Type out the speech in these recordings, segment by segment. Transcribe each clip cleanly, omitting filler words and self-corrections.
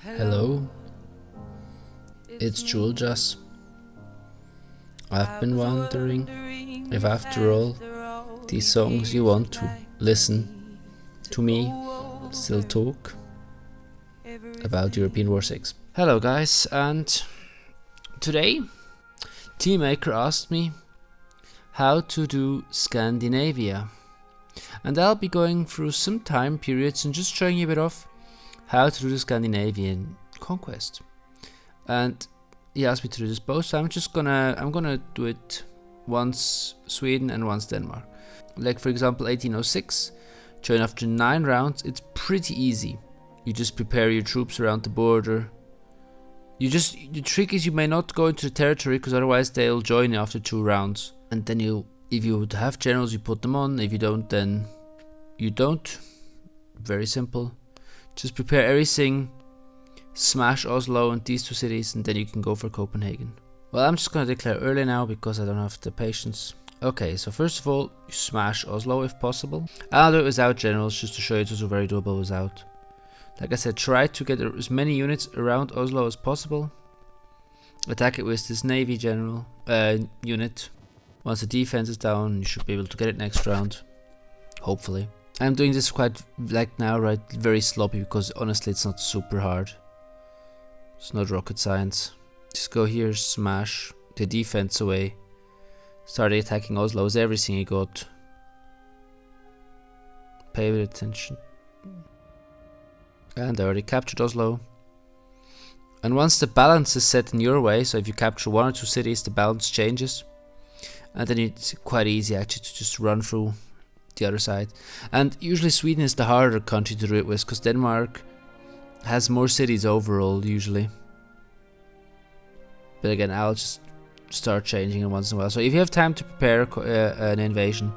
Hello, it's juljas. I've been wondering if after all these songs you want to listen to me still talk about European War 6. Hello guys, and today Teammaker asked me how to do Scandinavia, and I'll be going through some time periods and just showing you a bit of how to do the Scandinavian conquest. And he asked me to do this both, so I'm gonna do it once Sweden and once Denmark. Like for example 1806, join after 9 rounds. It's pretty easy. You just prepare your troops around the border. The trick is you may not go into the territory, because otherwise they'll join you after 2 rounds. And then if you have generals, you put them on. If you don't, then you don't. Very simple. Just prepare everything, smash Oslo and these 2 cities, and then you can go for Copenhagen. Well, I'm just gonna declare early now because I don't have the patience. Okay, so first of all, you smash Oslo if possible. I'll do it without generals just to show you it's also very doable without. Like I said, try to get as many units around Oslo as possible. Attack it with this navy general unit. Once the defense is down, you should be able to get it next round. Hopefully. I'm doing this quite, like now, right, very sloppy, because honestly it's not super hard. It's not rocket science. Just go here, smash the defense away. Start attacking Oslo with everything you got. Pay a bit attention. And I already captured Oslo. And once the balance is set in your way, so if you capture 1 or 2 cities, the balance changes. And then it's quite easy actually to just run through the other side. And usually Sweden is the harder country to do it with, because Denmark has more cities overall usually. But again, I'll just start changing it once in a while. So if you have time to prepare an invasion,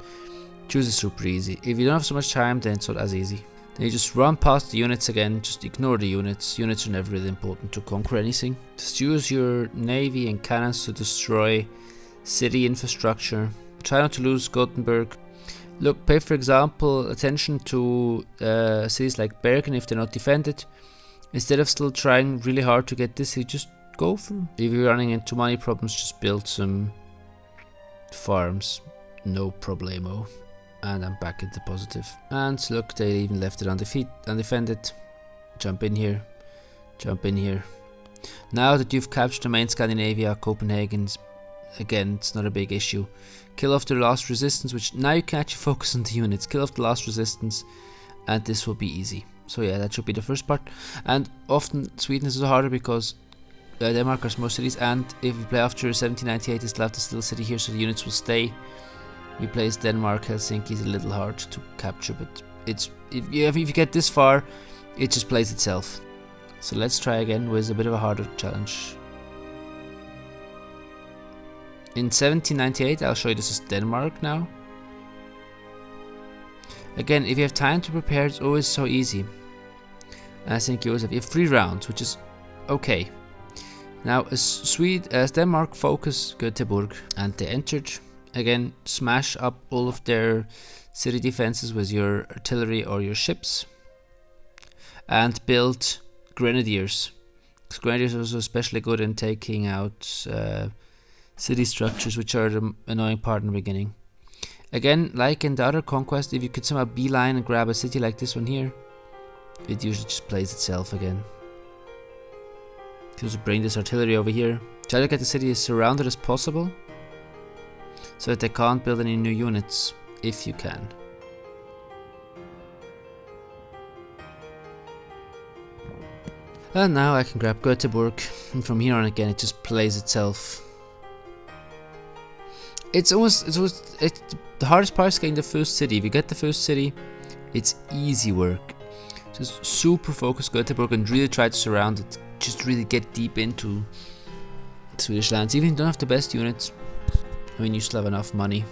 choose is super easy. If you don't have so much time, then it's not as easy. Then you just run past the units again, just ignore the units. Units are never really important to conquer anything. Just use your navy and cannons to destroy city infrastructure. Try not to lose Gothenburg. Look, pay for example attention to cities like Bergen if they're not defended. Instead of still trying really hard to get this city, just go for it. If you're running into money problems, just build some farms. No problemo. And I'm back into positive. And look, they even left it undefended. Jump in here. Jump in here. Now that you've captured the main Scandinavia, Copenhagen's, again, it's not a big issue. Kill off the last resistance, which now you can actually focus on the units. Kill off the last resistance, and this will be easy. So yeah, that should be the first part. And often Sweden is harder because Denmark has more cities, and if you play after 1798, you still have the still city here, so the units will stay. You place Denmark, Helsinki is a little hard to capture, but it's if you get this far, it just plays itself. So let's try again with a bit of a harder challenge. In 1798, I'll show you this is Denmark now. Again, if you have time to prepare, it's always so easy. And I think you always have 3 rounds, which is okay. Now, as Denmark focus Göteborg, and they entered. Again, smash up all of their city defenses with your artillery or your ships. And build grenadiers. Because grenadiers are also especially good in taking out city structures, which are the annoying part in the beginning. Again, like in the other conquest, if you could somehow beeline and grab a city like this one here, it usually just plays itself again. You also bring this artillery over here. Try to get the city as surrounded as possible, so that they can't build any new units, if you can. And now I can grab Göteborg, and from here on again it just plays itself. The hardest part is getting the first city. If you get the first city, it's easy work. Just super focus Göteborg and really try to surround it. Just really get deep into Swedish lands. Even if you don't have the best units, I mean, you still have enough money.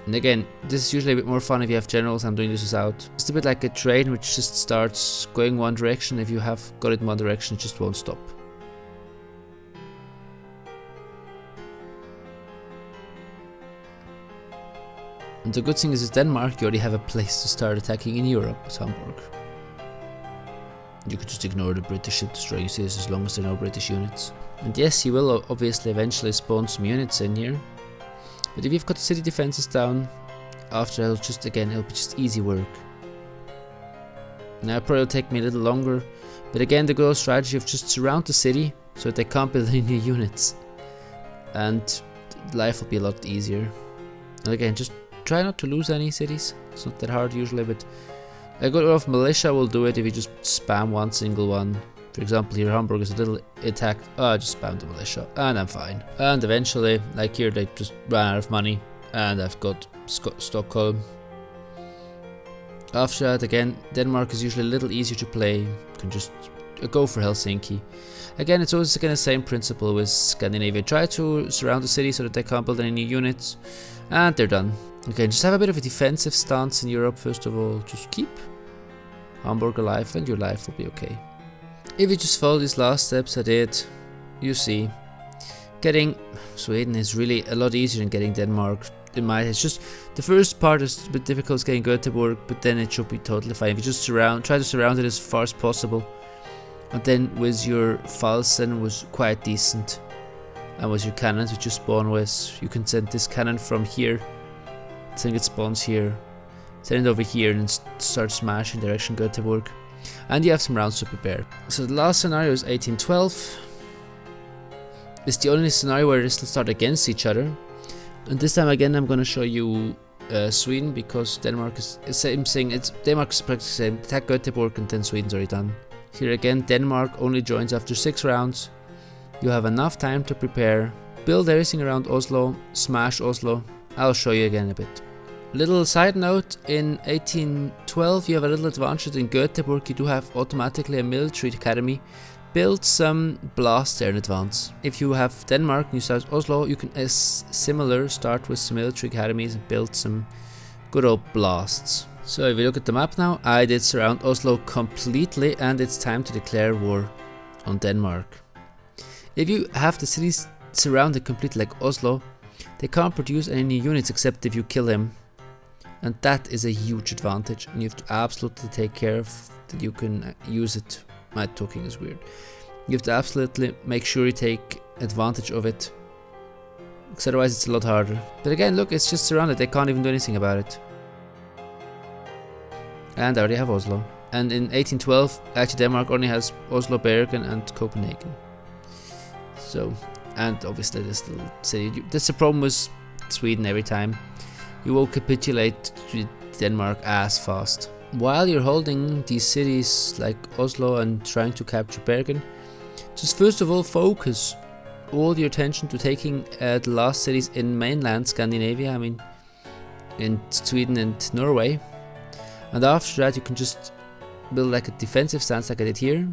And again, this is usually a bit more fun if you have generals. I'm doing this without. It's a bit like a train which just starts going one direction. If you have got it in one direction, it just won't stop. And the good thing is Denmark, you already have a place to start attacking in Europe with Hamburg. you could just ignore the British ship destroying cities as long as there are no British units. And yes, you will obviously eventually spawn some units in here, but if you've got the city defenses down, after it'll be just easy work. Now, it probably will take me a little longer, but again, the good old strategy of just surround the city so that they can't build any new units, and life will be a lot easier. And again, just try not to lose any cities. It's not that hard usually, but a good enough militia will do it if you just spam one single one. For example, here Hamburg is a little attacked. Oh, I just spammed the militia and I'm fine. And eventually, like here, they just ran out of money and I've got Stockholm. After that, again, Denmark is usually a little easier to play. You can just go for Helsinki. Again, it's always again the same principle with Scandinavia. Try to surround the city so that they can't build any new units, and they're done. Okay, just have a bit of a defensive stance in Europe first of all. Just keep Hamburg alive and your life will be okay. If you just follow these last steps I did, you see, getting Sweden is really a lot easier than getting Denmark. In my head, it's just the first part is a bit difficult, it's getting Göteborg, but then it should be totally fine. If you just try to surround it as far as possible, and then with your Falsen was quite decent, and with your cannons which you spawn with, you can send this cannon from here, send it spawns here, send it over here, and start smashing direction Göteborg, and you have some rounds to prepare. So the last scenario is 1812. It's the only scenario where they still start against each other. And this time again I'm gonna show you Sweden, because Denmark is the same thing. Denmark is practically the same. Attack Göteborg and then Sweden's already done. Here again, Denmark only joins after 6 rounds. You have enough time to prepare. Build everything around Oslo, smash Oslo. I'll show you again a bit. Little side note, in 1812 you have a little advantage. In Göteborg you do have automatically a military academy. Build some blasts there in advance. If you have Denmark and you start Oslo, you can similar start with some military academies and build some good old blasts. So if you look at the map now, I did surround Oslo completely and it's time to declare war on Denmark. If you have the cities surrounded completely like Oslo, they can't produce any new units except if you kill him. And that is a huge advantage, and you have to absolutely take care of that you can use it. My talking is weird. You have to absolutely make sure you take advantage of it, because otherwise it's a lot harder. But again, look, it's just surrounded, they can't even do anything about it. And I already have Oslo. And in 1812, actually Denmark only has Oslo, Bergen and Copenhagen. So, and obviously this little city. That's the problem with Sweden every time. You will capitulate to Denmark as fast. While you're holding these cities like Oslo and trying to capture Bergen, just first of all focus all your attention to taking the last cities in mainland Scandinavia, I mean in Sweden and Norway. And after that you can just build like a defensive stance like I did here,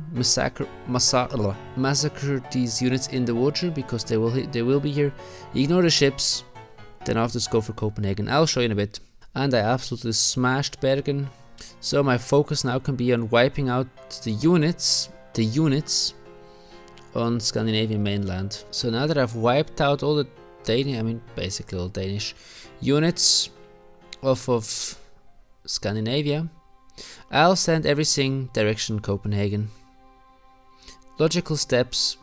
massacre these units in the water because they will be here. Ignore the ships, then after just go for Copenhagen. I'll show you in a bit. And I absolutely smashed Bergen. So my focus now can be on wiping out the units on Scandinavian mainland. So now that I've wiped out all the basically all Danish units off of Scandinavia, I'll send everything direction Copenhagen. Logical steps,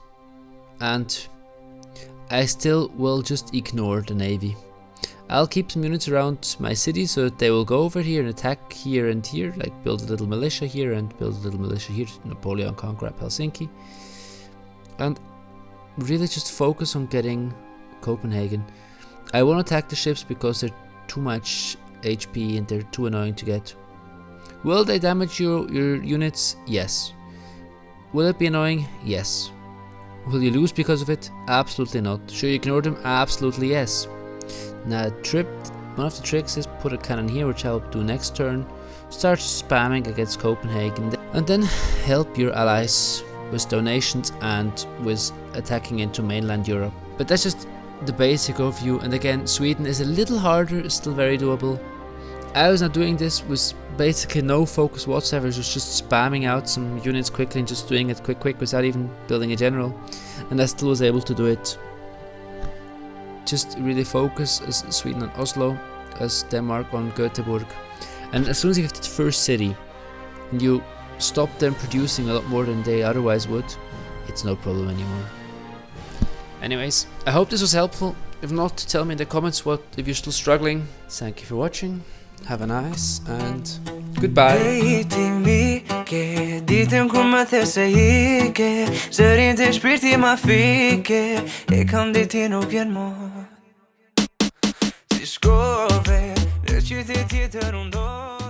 and I still will just ignore the navy. I'll keep some units around my city so that they will go over here and attack here and here, like build a little militia here and build a little militia here, Napoleon conquer Helsinki. And really just focus on getting Copenhagen. I won't attack the ships because they're too much HP and they're too annoying to get. Will they damage your units? Yes. Will it be annoying? Yes. Will you lose because of it? Absolutely not. Should you ignore them? Absolutely yes. Now one of the tricks is put a cannon here, which I'll do next turn. Start spamming against Copenhagen and then help your allies with donations and with attacking into mainland Europe. But that's just the basic overview, and again Sweden is a little harder, still very doable. I was not doing this with basically no focus whatsoever, just spamming out some units quickly and just doing it quick without even building a general, and I still was able to do it. Just really focus as Sweden on Oslo, as Denmark on Göteborg, and as soon as you get to the first city and you stop them producing a lot more than they otherwise would, it's no problem anymore. Anyways, I hope this was helpful. If not, tell me in the comments what if you're still struggling. Thank you for watching. Have a nice and goodbye. Ditën ku më the se ike, zërin të shpirti ma fike, e kam ditë nuk vjen mo. Ti shkove, në qytet tjetër unë do.